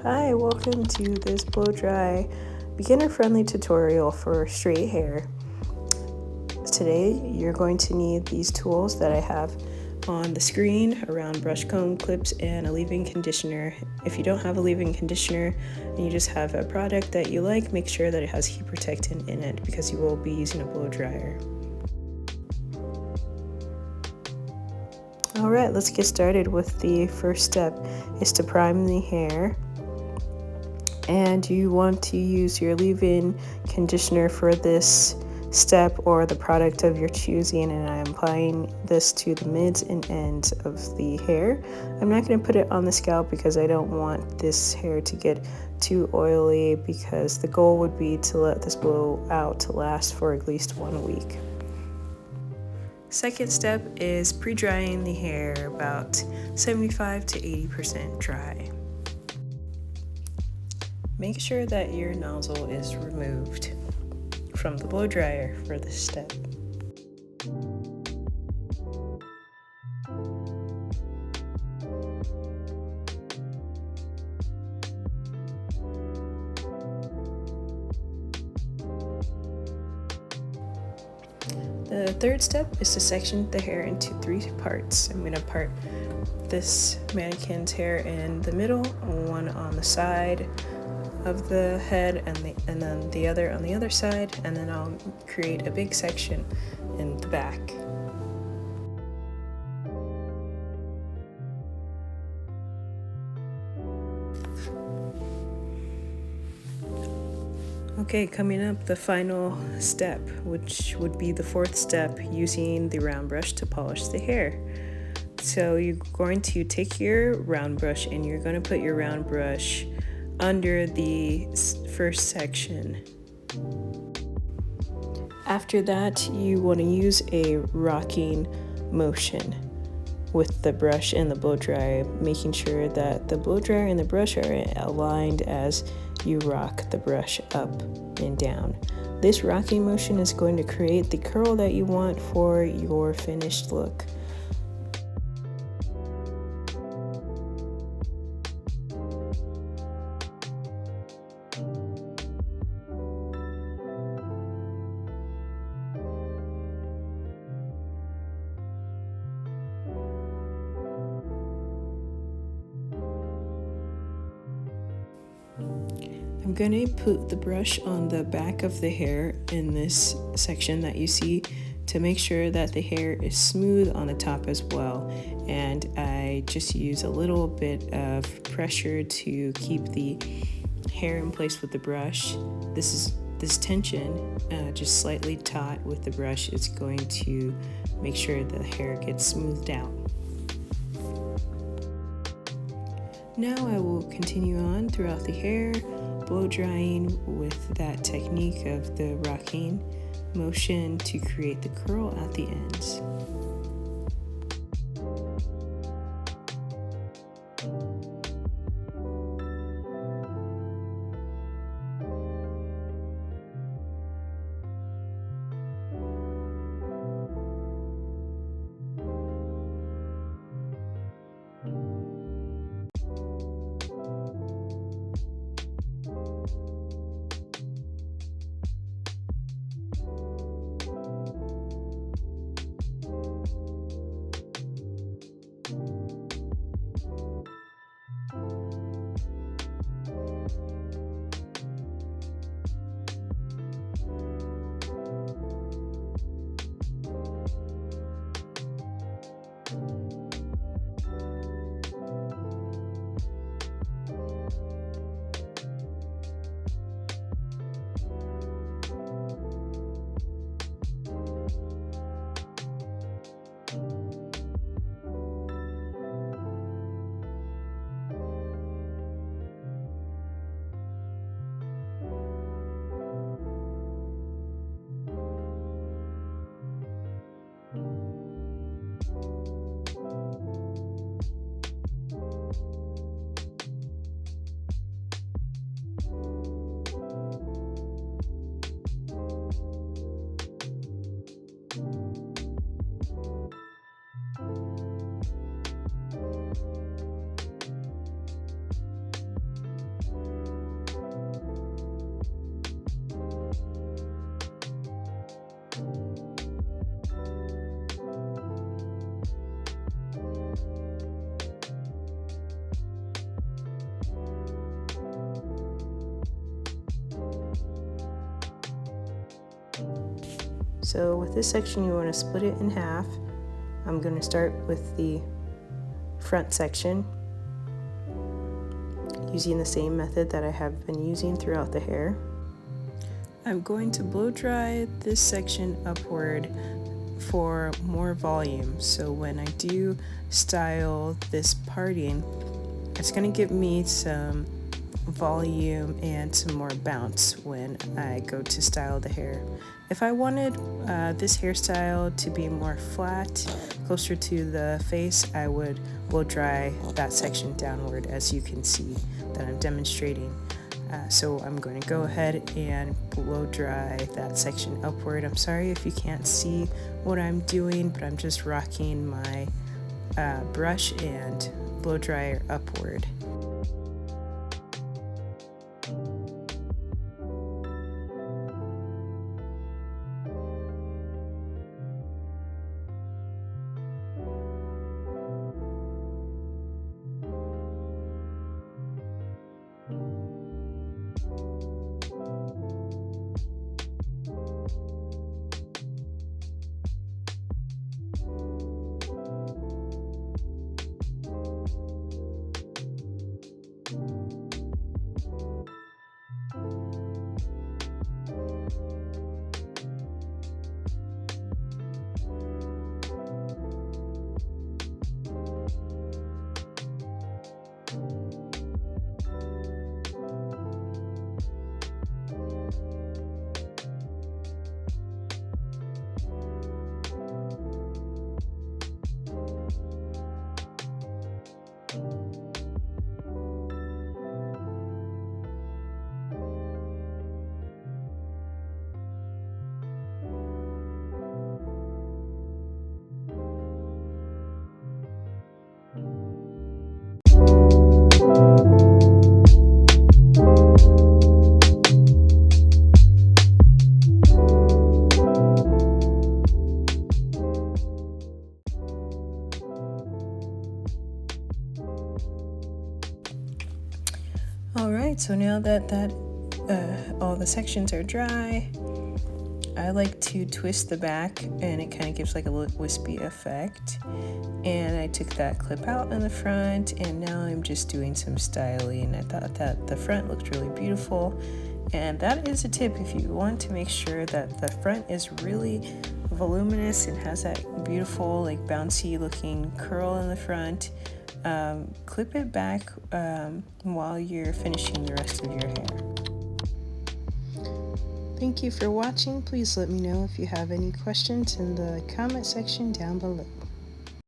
Hi, welcome to this blow dry beginner friendly tutorial for straight hair. Today you're going to need these tools that I have on the screen around brush comb, clips, and a leave-in conditioner. If you don't have a leave-in conditioner and you just have a product that you like, make sure that it has heat protectant in it because you will be using a blow dryer. Alright, let's get started with the first step is to prime the hair. And you want to use your leave-in conditioner for this step or the product of your choosing, and I'm applying this to the mids and ends of the hair. I'm not going to put it on the scalp because I don't want this hair to get too oily, because the goal would be to let this blowout to last for at least 1 week. Second step is pre-drying the hair about 75 to 80% dry. Make sure that your nozzle is removed from the blow dryer for this step. The third step is to section the hair into 3 parts. I'm going to part this mannequin's hair in the middle, one on the side of the head, and then the other on the other side, and then I'll create a big section in the back. Okay, coming up, the final step, which would be the fourth step, using the round brush to polish the hair. So you're going to take your round brush and you're going to put your round brush under the first section. After that, you want to use a rocking motion with the brush and the blow dryer, making sure that the blow dryer and the brush are aligned as you rock the brush up and down. This rocking motion is going to create the curl that you want for your finished look. I'm going to put the brush on the back of the hair in this section that you see to make sure that the hair is smooth on the top as well. And I just use a little bit of pressure to keep the hair in place with the brush. This tension, just slightly taut with the brush, is going to make sure the hair gets smoothed out. Now I will continue on throughout the hair, blow drying with that technique of the rocking motion to create the curl at the ends. So with this section, you want to split it in half. I'm going to start with the front section using the same method that I have been using throughout the hair. I'm going to blow dry this section upward for more volume, so when I do style this parting, it's going to give me some volume and some more bounce when I go to style the hair. If I wanted this hairstyle to be more flat, closer to the face, I would blow dry that section downward, as you can see that I'm demonstrating. So I'm going to go ahead and blow dry that section upward. I'm sorry if you can't see what I'm doing, but I'm just rocking my brush and blow dryer upward. Alright, so now that all the sections are dry, I like to twist the back, and it kind of gives like a little wispy effect. And I took that clip out in the front, and now I'm just doing some styling. I thought that the front looked really beautiful, and that is a tip if you want to make sure that the front is really voluminous and has that beautiful like bouncy looking curl in the front. Clip it back while you're finishing the rest of your hair. Thank you for watching. Please let me know if you have any questions in the comment section down below.